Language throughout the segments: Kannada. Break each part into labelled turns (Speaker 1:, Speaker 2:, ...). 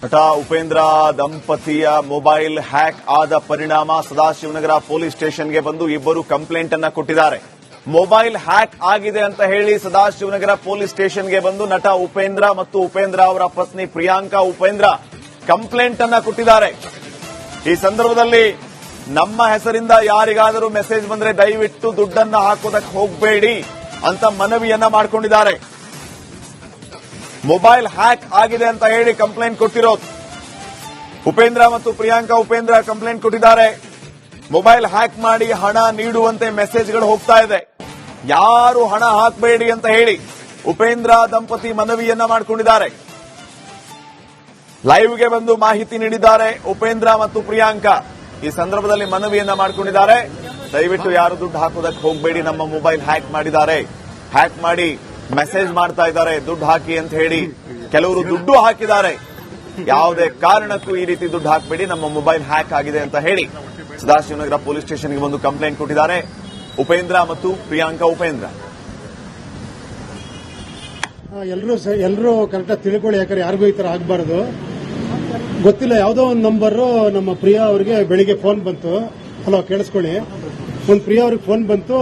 Speaker 1: ನಟ ಉಪೇಂದ್ರ ದಂಪತಿಯ ಮೊಬೈಲ್ ಹ್ಯಾಕ್ ಆದ ಪರಿಣಾಮ ಸದಾಶಿವನಗರ ಪೊಲೀಸ್ ಸ್ಟೇಷನ್ಗೆ ಬಂದು ಇಬ್ಬರು ಕಂಪ್ಲೇಂಟ್ ಅನ್ನ ಕೊಟ್ಟಿದ್ದಾರೆ. ಮೊಬೈಲ್ ಹ್ಯಾಕ್ ಆಗಿದೆ ಅಂತ ಹೇಳಿ ಸದಾಶಿವನಗರ ಪೊಲೀಸ್ ಸ್ಟೇಷನ್ಗೆ ಬಂದು ನಟ ಉಪೇಂದ್ರ ಮತ್ತು ಉಪೇಂದ್ರ ಅವರ ಪತ್ನಿ ಪ್ರಿಯಾಂಕಾ ಉಪೇಂದ್ರ ಕಂಪ್ಲೇಂಟ್ ಅನ್ನ ಕೊಟ್ಟಿದ್ದಾರೆ. ಈ ಸಂದರ್ಭದಲ್ಲಿ ನಮ್ಮ ಹೆಸರಿಂದ ಯಾರಿಗಾದರೂ ಮೆಸೇಜ್ ಬಂದ್ರೆ ದಯವಿಟ್ಟು ದುಡ್ಡನ್ನ ಹಾಕೋದಕ್ಕೆ ಹೋಗಬೇಡಿ ಅಂತ ಮನವಿಯನ್ನ ಮಾಡಿಕೊಂಡಿದ್ದಾರೆ. ಮೊಬೈಲ್ ಹ್ಯಾಕ್ ಆಗಿದೆ ಅಂತ ಹೇಳಿ ಕಂಪ್ಲೇಂಟ್ ಕೊಟ್ಟಿರೋದು. ಉಪೇಂದ್ರ ಮತ್ತು ಪ್ರಿಯಾಂಕಾ ಉಪೇಂದ್ರ ಕಂಪ್ಲೇಂಟ್ ಕೊಟ್ಟಿದ್ದಾರೆ. ಮೊಬೈಲ್ ಹ್ಯಾಕ್ ಮಾಡಿ ಹಣ ನೀಡುವಂತೆ ಮೆಸೇಜ್ಗಳು ಹೋಗ್ತಾ ಇದೆ. ಯಾರು ಹಣ ಹಾಕಬೇಡಿ ಅಂತ ಹೇಳಿ ಉಪೇಂದ್ರ ದಂಪತಿ ಮನವಿಯನ್ನ ಮಾಡಿಕೊಂಡಿದ್ದಾರೆ. ಲೈವ್ಗೆ ಬಂದು ಮಾಹಿತಿ ನೀಡಿದ್ದಾರೆ ಉಪೇಂದ್ರ ಮತ್ತು ಪ್ರಿಯಾಂಕಾ. ಈ ಸಂದರ್ಭದಲ್ಲಿ ಮನವಿಯನ್ನ ಮಾಡಿಕೊಂಡಿದ್ದಾರೆ. ದಯವಿಟ್ಟು ಯಾರು ದುಡ್ಡು ಹಾಕೋದಕ್ಕೆ ಹೋಗಬೇಡಿ, ನಮ್ಮ ಮೊಬೈಲ್ ಹ್ಯಾಕ್ ಮಾಡಿದ್ದಾರೆ, ಹ್ಯಾಕ್ ಮಾಡಿ ಮೆಸೇಜ್ ಮಾಡ್ತಾ ಇದ್ದಾರೆ ದುಡ್ಡು ಹಾಕಿ ಅಂತ ಹೇಳಿ. ಕೆಲವರು ದುಡ್ಡು ಹಾಕಿದ್ದಾರೆ. ಯಾವುದೇ ಕಾರಣಕ್ಕೂ ಈ ರೀತಿ ದುಡ್ಡು ಹಾಕಬೇಡಿ, ನಮ್ಮ ಮೊಬೈಲ್ ಹ್ಯಾಕ್ ಆಗಿದೆ ಅಂತ ಹೇಳಿ ಸದಾಶಿವನಗರ ಪೊಲೀಸ್ ಸ್ಟೇಷನ್ಗೆ ಒಂದು ಕಂಪ್ಲೇಂಟ್ ಕೊಟ್ಟಿದ್ದಾರೆ ಉಪೇಂದ್ರ ಮತ್ತು ಪ್ರಿಯಾಂಕಾ ಉಪೇಂದ್ರ.
Speaker 2: ಎಲ್ಲರೂ ಕರೆಕ್ಟಾಗಿ ತಿಳ್ಕೊಳ್ಳಿ, ಯಾಕಂದ್ರೆ ಯಾರಿಗೂ ಈ ತರ ಆಗಬಾರ್ದು. ಗೊತ್ತಿಲ್ಲ, ಯಾವುದೋ ಒಂದು ನಂಬರ್ ನಮ್ಮ ಪ್ರಿಯಾ ಅವರಿಗೆ ಬೆಳಿಗ್ಗೆ ಫೋನ್ ಬಂತು. ಹಲೋ, ಕೇಳಿಸ್ಕೊಳ್ಳಿ. ಒಂದು ಪ್ರಿಯಾ ಅವ್ರಿಗೆ ಫೋನ್ ಬಂತು,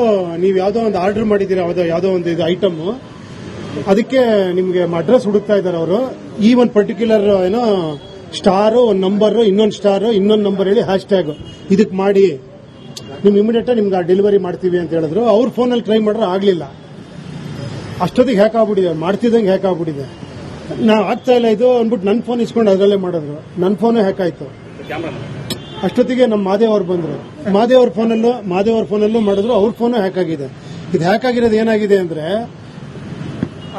Speaker 2: ನೀವು ಯಾವುದೋ ಒಂದು ಆರ್ಡರ್ ಮಾಡಿದ್ದೀರಾ, ಯಾವುದೋ ಒಂದು ಇದು ಐಟಮ್, ಅದಕ್ಕೆ ನಿಮ್ಗೆ ಅಡ್ರೆಸ್ ಹುಡುಕ್ತಾ ಇದ್ದಾರೆ ಅವರು. ಈ ಒಂದು ಪರ್ಟಿಕ್ಯುಲರ್ ಏನೋ ಸ್ಟಾರು, ಒಂದು ನಂಬರ್, ಇನ್ನೊಂದು ಸ್ಟಾರು, ಇನ್ನೊಂದು ನಂಬರ್ ಹೇಳಿ ಹ್ಯಾಶ್ ಟ್ಯಾಗ್ ಇದಕ್ಕೆ ಮಾಡಿ ನಿಮ್ ಇಮಿಡಿಯೇಟ್ ನಿಮ್ಗೆ ಡೆಲಿವರಿ ಮಾಡ್ತೀವಿ ಅಂತ ಹೇಳಿದ್ರು. ಅವ್ರ ಫೋನಲ್ಲಿ ಟ್ರೈ ಮಾಡ್ರೆ ಆಗ್ಲಿಲ್ಲ. ಅಷ್ಟೊತ್ತಿಗೆ ಹ್ಯಾಕ್ ಆಗ್ಬಿಟ್ಟಿದೆ, ಮಾಡ್ತಿದ್ದಂಗೆ ಹ್ಯಾಕ್ ಆಗ್ಬಿಟ್ಟಿದೆ. ನಾವು ಆಗ್ತಾ ಇಲ್ಲ ಇದು ಅಂದ್ಬಿಟ್ಟು ನನ್ನ ಫೋನ್ ಇಸ್ಕೊಂಡು ಅದರಲ್ಲೇ ಮಾಡಿದ್ರು. ನನ್ನ ಫೋನು ಹ್ಯಾಕ್ ಆಯ್ತು. ಅಷ್ಟೊತ್ತಿಗೆ ನಮ್ಮ ಮಾದೇವ್ ಅವ್ರು ಬಂದ್ರು. ಮಾದೇವ್ ಅವ್ರ ಫೋನಲ್ಲೂ ಮಾಡಿದ್ರು. ಅವ್ರ ಫೋನು ಹ್ಯಾಕ್ ಆಗಿದೆ. ಇದು ಹ್ಯಾಕ್ ಆಗಿರೋದು ಏನಾಗಿದೆ ಅಂದ್ರೆ,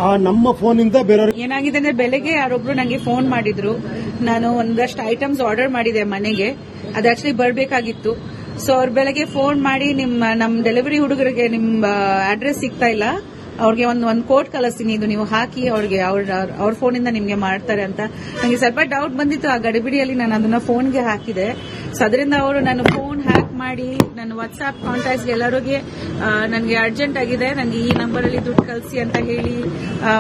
Speaker 2: ಆ ನಮ್ಮ ಫೋನಿಂದ ಬೇರೆಯವ್ರಿಗೆ
Speaker 3: ಏನಾಗಿದೆ ಅಂದ್ರೆ, ಬೆಳಗ್ಗೆ ಯಾರೊಬ್ರು ನಂಗೆ ಫೋನ್ ಮಾಡಿದ್ರು. ನಾನು ಒಂದಷ್ಟು ಐಟಮ್ಸ್ ಆರ್ಡರ್ ಮಾಡಿದೆ ಮನೆಗೆ, ಅದು ಆಕ್ಚುಲಿ ಬರಬೇಕಾಗಿತ್ತು. ಸೊ ಅವ್ರು ಬೆಳಗ್ಗೆ ಫೋನ್ ಮಾಡಿ ನಮ್ ಡೆಲಿವರಿ ಹುಡುಗರಿಗೆ ನಿಮ್ ಅಡ್ರೆಸ್ ಸಿಗ್ತಾ ಇಲ್ಲ, ಅವ್ರಿಗೆ ಒಂದು ಕೋಡ್ ಕಳಿಸ್ತೀನಿ, ಇದು ನೀವು ಹಾಕಿ ಅವ್ರಿಗೆ ಅವ್ರ ಫೋನಿಂದ ನಿಮ್ಗೆ ಮಾಡ್ತಾರೆ ಅಂತ. ನನಗೆ ಸ್ವಲ್ಪ ಡೌಟ್ ಬಂದಿತ್ತು. ಆ ಗಡಿಬಿಡಿಯಲ್ಲಿ ನಾನು ಅದನ್ನ ಫೋನ್ಗೆ ಹಾಕಿದೆ. ಸೊ ಅದರಿಂದ ಅವರು ನನ್ನ ಫೋನ್ ಹ್ಯಾಕ್ ಮಾಡಿ ನನ್ನ ವಾಟ್ಸ್ಆಪ್ ಕಾಂಟ್ಯಾಕ್ಟ್ಸ್ ಎಲ್ಲರಿಗೆ ನನಗೆ ಅರ್ಜೆಂಟ್ ಆಗಿದೆ, ನನಗೆ ಈ ನಂಬರ್ ಅಲ್ಲಿ ದುಡ್ಡು ಕಳಿಸಿ ಅಂತ ಹೇಳಿ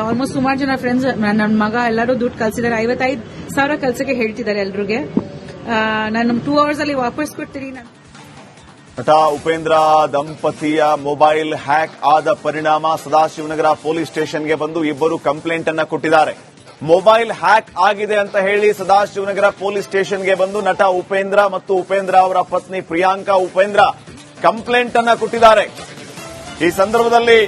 Speaker 3: ಆಲ್ಮೋಸ್ಟ್ ಸುಮಾರು ಜನ ಫ್ರೆಂಡ್ಸ್, ನನ್ನ ಮಗ ಎಲ್ಲರೂ ದುಡ್ಡು ಕಳಿಸಿದ್ದಾರೆ. 55,000 ಕಳ್ಸಕ್ಕೆ ಹೇಳ್ತಿದ್ದಾರೆ ಎಲ್ರಿಗೆ. ನಾನು 2 hours ಅಲ್ಲಿ ವಾಪಸ್ ಕೊಡ್ತೀನಿ.
Speaker 1: ನಟ ಉಪೇಂದ್ರ ದಂಪತಿಯ ಮೊಬೈಲ್ ಹ್ಯಾಕ್ ಆದ ಪರಿಣಾಮ ಸದಾಶಿವನಗರ ಪೊಲೀಸ್ ಸ್ಟೇಷನ್ಗೆ ಬಂದು ಇಬ್ಬರು ಕಂಪ್ಲೇಂಟ್ ಅನ್ನ ಕೊಟ್ಟಿದ್ದಾರೆ. ಮೊಬೈಲ್ ಹ್ಯಾಕ್ ಆಗಿದೆ ಅಂತ ಹೇಳಿ ಸದಾಶಿವನಗರ ಪೊಲೀಸ್ ಸ್ಟೇಷನ್ಗೆ ಬಂದು ನಟ ಉಪೇಂದ್ರ ಮತ್ತು ಉಪೇಂದ್ರ ಅವರ ಪತ್ನಿ ಪ್ರಿಯಾಂಕಾ ಉಪೇಂದ್ರ ಕಂಪ್ಲೇಂಟ್ ಅನ್ನ ಕೊಟ್ಟಿದ್ದಾರೆ. ಈ ಸಂದರ್ಭದಲ್ಲಿ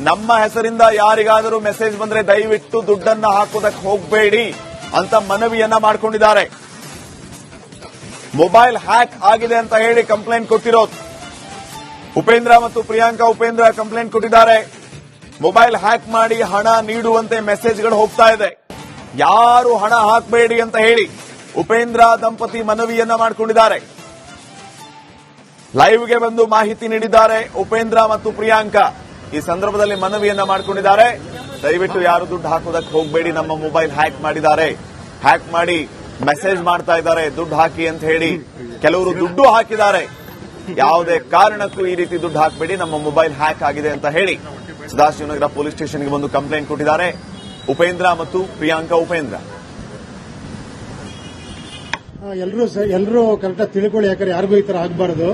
Speaker 1: ನಮ್ಮ ಹೆಸರಿಂದ ಯಾರಿಗಾದರೂ ಮೆಸೇಜ್ ಬಂದ್ರೆ ದಯವಿಟ್ಟು ದುಡ್ಡನ್ನ ಹಾಕೋದಕ್ಕೆ ಹೋಗಬೇಡಿ ಅಂತ ಮನವಿಯನ್ನ ಮಾಡಿಕೊಂಡಿದ್ದಾರೆ. ಮೊಬೈಲ್ ಹ್ಯಾಕ್ ಆಗಿದೆ ಅಂತ ಹೇಳಿ ಕಂಪ್ಲೇಂಟ್ ಕೊಟ್ಟಿರೋದು. ಉಪೇಂದ್ರ ಮತ್ತು ಪ್ರಿಯಾಂಕಾ ಉಪೇಂದ್ರ ಕಂಪ್ಲೇಂಟ್ ಕೊಟ್ಟಿದ್ದಾರೆ. ಮೊಬೈಲ್ ಹ್ಯಾಕ್ ಮಾಡಿ ಹಣ ನೀಡುವಂತೆ ಮೆಸೇಜ್ಗಳು ಹೋಗ್ತಾ ಇದೆ. ಯಾರು ಹಣ ಹಾಕಬೇಡಿ ಅಂತ ಹೇಳಿ ಉಪೇಂದ್ರ ದಂಪತಿ ಮನವಿಯನ್ನ ಮಾಡಿಕೊಂಡಿದ್ದಾರೆ. ಲೈವ್ಗೆ ಬಂದು ಮಾಹಿತಿ ನೀಡಿದ್ದಾರೆ ಉಪೇಂದ್ರ ಮತ್ತು ಪ್ರಿಯಾಂಕಾ. ಈ ಸಂದರ್ಭದಲ್ಲಿ ಮನವಿಯನ್ನ ಮಾಡಿಕೊಂಡಿದ್ದಾರೆ. ದಯವಿಟ್ಟು ಯಾರು ದುಡ್ಡು ಹಾಕೋದಕ್ಕೆ ಹೋಗಬೇಡಿ, ನಮ್ಮ ಮೊಬೈಲ್ ಹ್ಯಾಕ್ ಮಾಡಿದ್ದಾರೆ, ಹ್ಯಾಕ್ ಮಾಡಿ ಮೆಸೇಜ್ ಮಾಡ್ತಾ ಇದ್ದಾರೆ ದುಡ್ಡು ಹಾಕಿ ಅಂತ ಹೇಳಿ. ಕೆಲವರು ದುಡ್ಡು ಹಾಕಿದ್ದಾರೆ. ಯಾವುದೇ ಕಾರಣಕ್ಕೂ ಈ ರೀತಿ ದುಡ್ಡು ಹಾಕಬೇಡಿ, ನಮ್ಮ ಮೊಬೈಲ್ ಹ್ಯಾಕ್ ಆಗಿದೆ ಅಂತ ಹೇಳಿ ಸದಾಶಿವನಗರ ಪೊಲೀಸ್ ಸ್ಟೇಷನ್ಗೆ ಒಂದು ಕಂಪ್ಲೇಂಟ್ ಕೊಟ್ಟಿದ್ದಾರೆ ಉಪೇಂದ್ರ ಮತ್ತು ಪ್ರಿಯಾಂಕಾ ಉಪೇಂದ್ರ.
Speaker 2: ಎಲ್ಲರೂ ಕರೆಕ್ಟಾಗಿ ತಿಳ್ಕೊಳ್ಳಿ, ಯಾಕಂದ್ರೆ ಯಾರಿಗೂ ಈ ತರ ಆಗಬಾರ್ದು.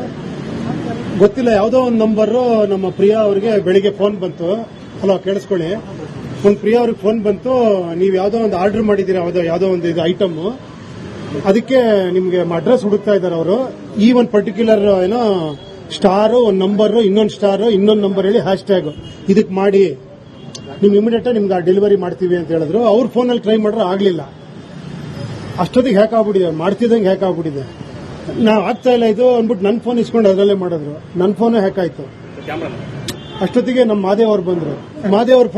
Speaker 2: ಗೊತ್ತಿಲ್ಲ, ಯಾವುದೋ ಒಂದು ನಂಬರ್ ನಮ್ಮ ಪ್ರಿಯಾ ಅವರಿಗೆ ಬೆಳಿಗ್ಗೆ ಫೋನ್ ಬಂತು. ಹಲೋ, ಕೇಳಿಸ್ಕೊಳ್ಳಿ. ಒಂದು ಪ್ರಿಯಾ ಅವ್ರಿಗೆ ಫೋನ್ ಬಂತು, ನೀವು ಯಾವುದೋ ಒಂದು ಆರ್ಡರ್ ಮಾಡಿದ್ದೀರಾ, ಯಾವುದೋ ಒಂದು ಇದು ಐಟಮ್, ಅದಕ್ಕೆ ನಿಮ್ಗೆ ಅಡ್ರೆಸ್ ಹುಡುಕ್ತಾ ಇದ್ದಾರೆ ಅವರು. ಈ ಒಂದು ಪರ್ಟಿಕ್ಯುಲರ್ ಏನೋ ಸ್ಟಾರು, ಒಂದು ನಂಬರ್, ಇನ್ನೊಂದು ಸ್ಟಾರು, ಇನ್ನೊಂದು ನಂಬರ್ ಹೇಳಿ ಹ್ಯಾಶ್ ಟ್ಯಾಗ್ ಇದಕ್ಕೆ ಮಾಡಿ ನಿಮ್ ಇಮಿಡಿಯೇಟ್ ನಿಮ್ಗೆ ಡೆಲಿವರಿ ಮಾಡ್ತೀವಿ ಅಂತ ಹೇಳಿದ್ರು. ಅವ್ರ ಫೋನಲ್ಲಿ ಟ್ರೈ ಮಾಡ್ರೆ ಆಗ್ಲಿಲ್ಲ. ಅಷ್ಟೊತ್ತಿಗೆ ಹ್ಯಾಕ್ ಆಗ್ಬಿಟ್ಟಿದೆ, ಮಾಡ್ತಿದ್ದಂಗೆ ಹ್ಯಾಕ್ ಆಗ್ಬಿಟ್ಟಿದೆ. ನಾವು ಆಗ್ತಾ ಇಲ್ಲ ಇದು ಅಂದ್ಬಿಟ್ಟು ನನ್ನ ಫೋನ್ ಇಸ್ಕೊಂಡು ಅದರಲ್ಲೇ ಮಾಡಿದ್ರು. ನನ್ನ ಫೋನು ಹ್ಯಾಕ್ ಆಯ್ತು. ಅಷ್ಟೊತ್ತಿಗೆ ನಮ್ಮ ಮಾದೇವ್ ಅವ್ರು ಬಂದ್ರು. ಮಾದೇವ್ ಅವ್ರ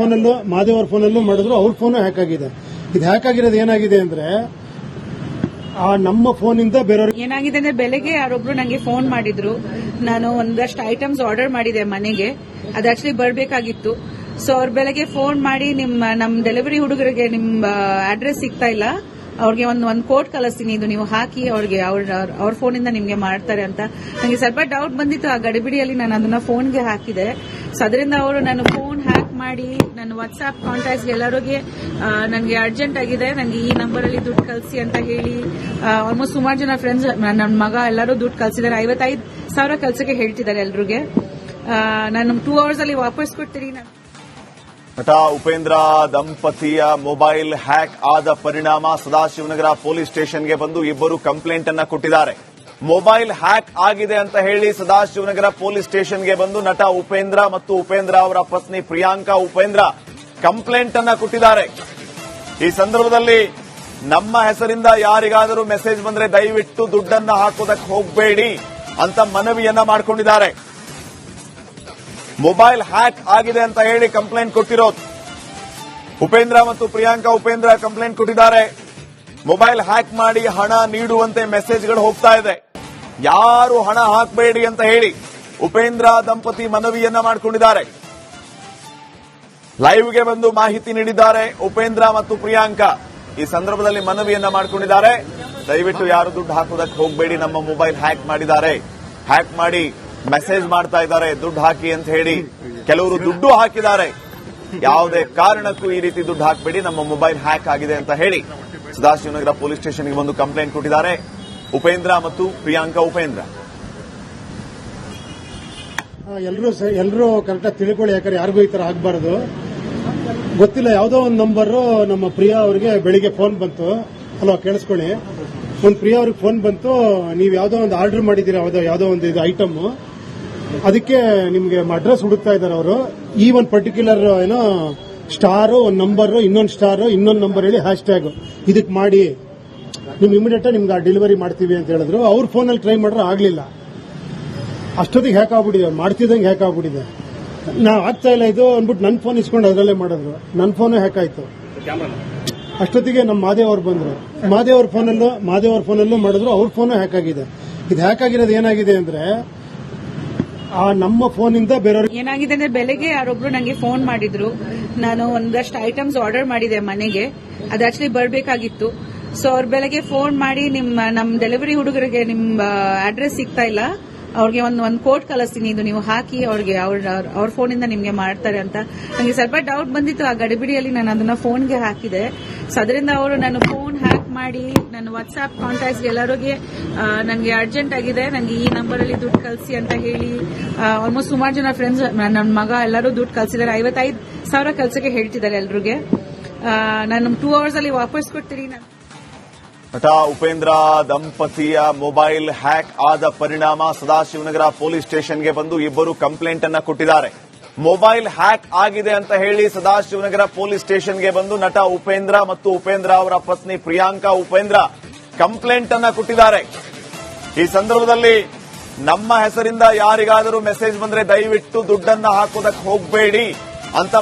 Speaker 2: ಫೋನಲ್ಲೂ ಮಾಡಿದ್ರು. ಅವ್ರ ಫೋನು ಹ್ಯಾಕ್ ಆಗಿದೆ. ಇದು ಹ್ಯಾಕ್ ಆಗಿರೋದು ಏನಾಗಿದೆ ಅಂದ್ರೆ, ಆ ನಮ್ಮ ಫೋನಿಂದ ಬೇರೆಯವ್ರಿಗೆ
Speaker 3: ಏನಾಗಿದೆ ಅಂದ್ರೆ, ಬೆಳಗ್ಗೆ ಯಾರೊಬ್ರು ನಂಗೆ ಫೋನ್ ಮಾಡಿದ್ರು. ನಾನು ಒಂದಷ್ಟು ಐಟಮ್ಸ್ ಆರ್ಡರ್ ಮಾಡಿದೆ ಮನೆಗೆ, ಅದು ಆಕ್ಚುಲಿ ಬರಬೇಕಾಗಿತ್ತು. ಸೊ ಅವ್ರು ಬೆಳಗ್ಗೆ ಫೋನ್ ಮಾಡಿ ನಮ್ ಡೆಲಿವರಿ ಹುಡುಗರಿಗೆ ನಿಮ್ ಅಡ್ರೆಸ್ ಸಿಗ್ತಾ ಇಲ್ಲ, ಅವ್ರಿಗೆ ಒಂದು ಕೋಡ್ ಕಳಿಸ್ತೀನಿ, ಇದು ನೀವು ಹಾಕಿ ಅವ್ರಿಗೆ ಅವ್ರ ಫೋನಿಂದ ನಿಮ್ಗೆ ಮಾಡ್ತಾರೆ ಅಂತ. ನನಗೆ ಸ್ವಲ್ಪ ಡೌಟ್ ಬಂದಿತ್ತು. ಆ ಗಡಿಬಿಡಿಯಲ್ಲಿ ನಾನು ಅದನ್ನ ಫೋನ್ಗೆ ಹಾಕಿದೆ. ಸೊ ಅದರಿಂದ ಅವರು ನನ್ನ ಫೋನ್ ಹ್ಯಾಕ್ ಮಾಡಿ ನನ್ನ ವಾಟ್ಸ್ಆಪ್ ಕಾಂಟ್ಯಾಕ್ಟ್ಸ್ ಎಲ್ಲರಿಗೆ ನನಗೆ ಅರ್ಜೆಂಟ್ ಆಗಿದೆ, ನನಗೆ ಈ ನಂಬರ್ ಅಲ್ಲಿ ದುಡ್ಡು ಕಳಿಸಿ ಅಂತ ಹೇಳಿ ಆಲ್ಮೋಸ್ಟ್ ಸುಮಾರು ಜನ ಫ್ರೆಂಡ್ಸ್, ನನ್ನ ಮಗ ಎಲ್ಲರೂ ದುಡ್ಡು ಕಳಿಸಿದ್ದಾರೆ. 55,000 ಕಳ್ಸಕ್ಕೆ ಹೇಳ್ತಿದ್ದಾರೆ ಎಲ್ರಿಗೆ. ನಾನು 2 hours ಅಲ್ಲಿ ವಾಪಸ್ ಕೊಡ್ತೀನಿ.
Speaker 1: ನಟ ಉಪೇಂದ್ರ ದಂಪತಿಯ ಮೊಬೈಲ್ ಹ್ಯಾಕ್ ಆದ ಪರಿಣಾಮ ಸದಾಶಿವನಗರ ಪೊಲೀಸ್ ಸ್ಟೇಷನ್ಗೆ ಬಂದು ಇಬ್ಬರು ಕಂಪ್ಲೇಂಟ್ ಅನ್ನ ಕೊಟ್ಟಿದ್ದಾರೆ. ಮೊಬೈಲ್ ಹ್ಯಾಕ್ ಆಗಿದೆ ಅಂತ ಹೇಳಿ ಸದಾಶಿವನಗರ ಪೊಲೀಸ್ ಸ್ಟೇಷನ್ಗೆ ಬಂದು ನಟ ಉಪೇಂದ್ರ ಮತ್ತು ಉಪೇಂದ್ರ ಅವರ ಪತ್ನಿ ಪ್ರಿಯಾಂಕಾ ಉಪೇಂದ್ರ ಕಂಪ್ಲೇಂಟ್ ಅನ್ನ ಕೊಟ್ಟಿದ್ದಾರೆ. ಈ ಸಂದರ್ಭದಲ್ಲಿ ನಮ್ಮ ಹೆಸರಿಂದ ಯಾರಿಗಾದರೂ ಮೆಸೇಜ್ ಬಂದ್ರೆ ದಯವಿಟ್ಟು ದುಡ್ಡನ್ನ ಹಾಕೋದಕ್ಕೆ ಹೋಗಬೇಡಿ ಅಂತ ಮನವಿಯನ್ನ ಮಾಡಿಕೊಂಡಿದ್ದಾರೆ. ಮೊಬೈಲ್ ಹ್ಯಾಕ್ ಆಗಿದೆ ಅಂತ ಹೇಳಿ ಕಂಪ್ಲೇಂಟ್ ಕೊಟ್ಟಿರೋದು ಉಪೇಂದ್ರ ಮತ್ತು ಪ್ರಿಯಾಂಕಾ ಉಪೇಂದ್ರ ಕಂಪ್ಲೇಂಟ್ ಕೊಟ್ಟಿದ್ದಾರೆ. ಮೊಬೈಲ್ ಹ್ಯಾಕ್ ಮಾಡಿ ಹಣ ನೀಡುವಂತೆ ಮೆಸೇಜ್ಗಳು ಹೋಗ್ತಾ ಇದೆ, ಯಾರು ಹಣ ಹಾಕಬೇಡಿ ಅಂತ ಹೇಳಿ ಉಪೇಂದ್ರ ದಂಪತಿ ಮನವಿಯನ್ನ ಮಾಡಿಕೊಂಡಿದ್ದಾರೆ. ಲೈವ್ಗೆ ಬಂದು ಮಾಹಿತಿ ನೀಡಿದ್ದಾರೆ ಉಪೇಂದ್ರ ಮತ್ತು ಪ್ರಿಯಾಂಕಾ. ಈ ಸಂದರ್ಭದಲ್ಲಿ ಮನವಿಯನ್ನ ಮಾಡಿಕೊಂಡಿದ್ದಾರೆ, ದಯವಿಟ್ಟು ಯಾರು ದುಡ್ಡು ಹಾಕೋದಕ್ಕೆ ಹೋಗಬೇಡಿ, ನಮ್ಮ ಮೊಬೈಲ್ ಹ್ಯಾಕ್ ಮಾಡಿದ್ದಾರೆ, ಹ್ಯಾಕ್ ಮಾಡಿ ಮೆಸೇಜ್ ಮಾಡ್ತಾ ಇದ್ದಾರೆ ದುಡ್ಡು ಹಾಕಿ ಅಂತ ಹೇಳಿ. ಕೆಲವರು ದುಡ್ಡು ಹಾಕಿದ್ದಾರೆ, ಯಾವುದೇ ಕಾರಣಕ್ಕೂ ಈ ರೀತಿ ದುಡ್ಡು ಹಾಕಬೇಡಿ, ನಮ್ಮ ಮೊಬೈಲ್ ಹ್ಯಾಕ್ ಆಗಿದೆ ಅಂತ ಹೇಳಿ ಸದಾಶಿವನಗರ ಪೊಲೀಸ್ ಸ್ಟೇಷನ್ಗೆ ಒಂದು ಕಂಪ್ಲೇಂಟ್ ಕೊಟ್ಟಿದ್ದಾರೆ ಉಪೇಂದ್ರ ಮತ್ತು ಪ್ರಿಯಾಂಕಾ ಉಪೇಂದ್ರ.
Speaker 2: ಎಲ್ಲರೂ ಕರೆಕ್ಟಾಗಿ ತಿಳ್ಕೊಳ್ಳಿ, ಯಾಕಂದ್ರೆ ಯಾರಿಗೂ ಈ ತರ ಆಗಬಾರ್ದು. ಗೊತ್ತಿಲ್ಲ, ಯಾವುದೋ ಒಂದು ನಂಬರ್ ನಮ್ಮ ಪ್ರಿಯಾ ಅವರಿಗೆ ಬೆಳಿಗ್ಗೆ ಫೋನ್ ಬಂತು. ಹಲೋ, ಕೇಳಿಸ್ಕೊಳ್ಳಿ. ಒಂದು ಪ್ರಿಯಾ ಅವ್ರಿಗೆ ಫೋನ್ ಬಂತು, ನೀವು ಯಾವುದೋ ಒಂದು ಆರ್ಡರ್ ಮಾಡಿದ್ದೀರಾ, ಯಾವುದೋ ಒಂದು ಇದು ಐಟಮ್, ಅದಕ್ಕೆ ನಿಮ್ಗೆ ಅಡ್ರೆಸ್ ಹುಡುಕ್ತಾ ಇದ್ದಾರೆ ಅವರು. ಈ ಒಂದು ಪರ್ಟಿಕ್ಯುಲರ್ ಏನೋ ಸ್ಟಾರು, ಒಂದು ನಂಬರ್, ಇನ್ನೊಂದು ಸ್ಟಾರು, ಇನ್ನೊಂದು ನಂಬರ್ ಹೇಳಿ ಹ್ಯಾಶ್ ಟ್ಯಾಗ್ ಇದಕ್ಕೆ ಮಾಡಿ, ನಿಮ್ಗೆ ಇಮಿಡಿಯೇಟ್ ನಿಮ್ಗೆ ಡೆಲಿವರಿ ಮಾಡ್ತೀವಿ ಅಂತ ಹೇಳಿದ್ರು. ಅವ್ರ ಫೋನಲ್ಲಿ ಟ್ರೈ ಮಾಡಿದ್ರೆ ಆಗ್ಲಿಲ್ಲ. ಅಷ್ಟೊತ್ತಿಗೆ ಹ್ಯಾಕ್ ಆಗ್ಬಿಟ್ಟಿದೆ, ಮಾಡ್ತಿದ್ದಂಗೆ ಹ್ಯಾಕ್ ಆಗ್ಬಿಟ್ಟಿದೆ. ನಾವು ಆಗ್ತಾ ಇಲ್ಲ ಇದು ಅಂದ್ಬಿಟ್ಟು ನನ್ನ ಫೋನ್ ಇಸ್ಕೊಂಡು ಅದರಲ್ಲೇ ಮಾಡಿದ್ರು. ನನ್ನ ಫೋನು ಹ್ಯಾಕ್ ಆಯ್ತು. ಅಷ್ಟೊತ್ತಿಗೆ ನಮ್ಮ ಮಾದೇವ್ ಅವ್ರು ಬಂದ್ರು, ಮಾದೇವ್ ಫೋನಲ್ಲೂ ಮಾಡಿದ್ರು, ಅವ್ರ ಫೋನು ಹ್ಯಾಕ್ ಆಗಿದೆ. ಇದು ಹ್ಯಾಕ್ ಆಗಿರೋದು ಏನಾಗಿದೆ ಅಂದ್ರೆ ಆ ನಮ್ಮ ಫೋನಿಂದ ಬೇರೆಯವ್ರಿಗೆ
Speaker 3: ಏನಾಗಿದೆ ಅಂದ್ರೆ ಬೆಳಗ್ಗೆ ಯಾರೊಬ್ರು ನಂಗೆ ಫೋನ್ ಮಾಡಿದ್ರು. ನಾನು ಒಂದಷ್ಟು ಐಟಮ್ಸ್ ಆರ್ಡರ್ ಮಾಡಿದೆ ಮನೆಗೆ, ಅದು ಆಕ್ಚುಲಿ ಬರಬೇಕಾಗಿತ್ತು. ಸೊ ಅವ್ರು ಬೆಳಗ್ಗೆ ಫೋನ್ ಮಾಡಿ ನಮ್ ಡೆಲಿವರಿ ಹುಡುಗರಿಗೆ ನಿಮ್ಮ ಅಡ್ರೆಸ್ ಸಿಗ್ತಾ ಇಲ್ಲ, ಅವ್ರಿಗೆ ಒಂದು ಕೋಡ್ ಕಳಿಸ್ತೀನಿ, ಇದು ನೀವು ಹಾಕಿ ಅವ್ರಿಗೆ ಅವ್ರ ಫೋನಿಂದ ನಿಮ್ಗೆ ಮಾಡ್ತಾರೆ ಅಂತ. ನನಗೆ ಸ್ವಲ್ಪ ಡೌಟ್ ಬಂದಿತ್ತು, ಆ ಗಡಿಬಿಡಿಯಲ್ಲಿ ನಾನು ಅದನ್ನ ಫೋನ್ಗೆ ಹಾಕಿದೆ. ಸೊ ಅದರಿಂದ ಅವರು ನನ್ನ ಫೋನ್ ಹ್ಯಾಕ್ ಮಾಡಿ ನನ್ನ ವಾಟ್ಸ್ಆಪ್ ಕಾಂಟ್ಯಾಕ್ಟ್ಸ್ ಎಲ್ಲರಿಗೆ ನನಗೆ ಅರ್ಜೆಂಟ್ ಆಗಿದೆ, ನನಗೆ ಈ ನಂಬರ್ ಅಲ್ಲಿ ದುಡ್ಡು ಕಳಿಸಿ ಅಂತ ಹೇಳಿ ಆಲ್ಮೋಸ್ಟ್ ಸುಮಾರು ಜನ ಫ್ರೆಂಡ್ಸ್, ನನ್ನ ಮಗ ಎಲ್ಲರೂ ದುಡ್ಡು ಕಳಿಸಿದ್ದಾರೆ. 55,000 ಕಳ್ಸಕ್ಕೆ ಹೇಳ್ತಿದ್ದಾರೆ ಎಲ್ರಿಗೆ. ನಾನು 2 hours ಅಲ್ಲಿ ವಾಪಸ್ ಕೊಡ್ತೀನಿ.
Speaker 1: ನಟ ಉಪೇಂದ್ರ ದಂಪತಿಯ ಮೊಬೈಲ್ ಹ್ಯಾಕ್ ಆದ ಪರಿಣಾಮ ಸದಾಶಿವನಗರ ಪೊಲೀಸ್ ಸ್ಟೇಷನ್ಗೆ ಬಂದು ಇಬ್ಬರು ಕಂಪ್ಲೇಂಟ್ ಅನ್ನ ಕೊಟ್ಟಿದ್ದಾರೆ. ಮೊಬೈಲ್ ಹ್ಯಾಕ್ ಆಗಿದೆ ಅಂತ ಹೇಳಿ ಸದಾಶಿವನಗರ ಪೊಲೀಸ್ ಸ್ಟೇಷನ್ಗೆ ಬಂದು ನಟ ಉಪೇಂದ್ರ ಮತ್ತು ಉಪೇಂದ್ರ ಅವರ ಪತ್ನಿ ಪ್ರಿಯಾಂಕಾ ಉಪೇಂದ್ರ ಕಂಪ್ಲೇಂಟ್ ಅನ್ನ ಕೊಟ್ಟಿದ್ದಾರೆ. ಈ ಸಂದರ್ಭದಲ್ಲಿ ನಮ್ಮ ಹೆಸರಿಂದ ಯಾರಿಗಾದರೂ ಮೆಸೇಜ್ ಬಂದ್ರೆ ದಯವಿಟ್ಟು ದುಡ್ಡನ್ನ ಹಾಕೋದಕ್ಕೆ ಹೋಗಬೇಡಿ ಅಂತ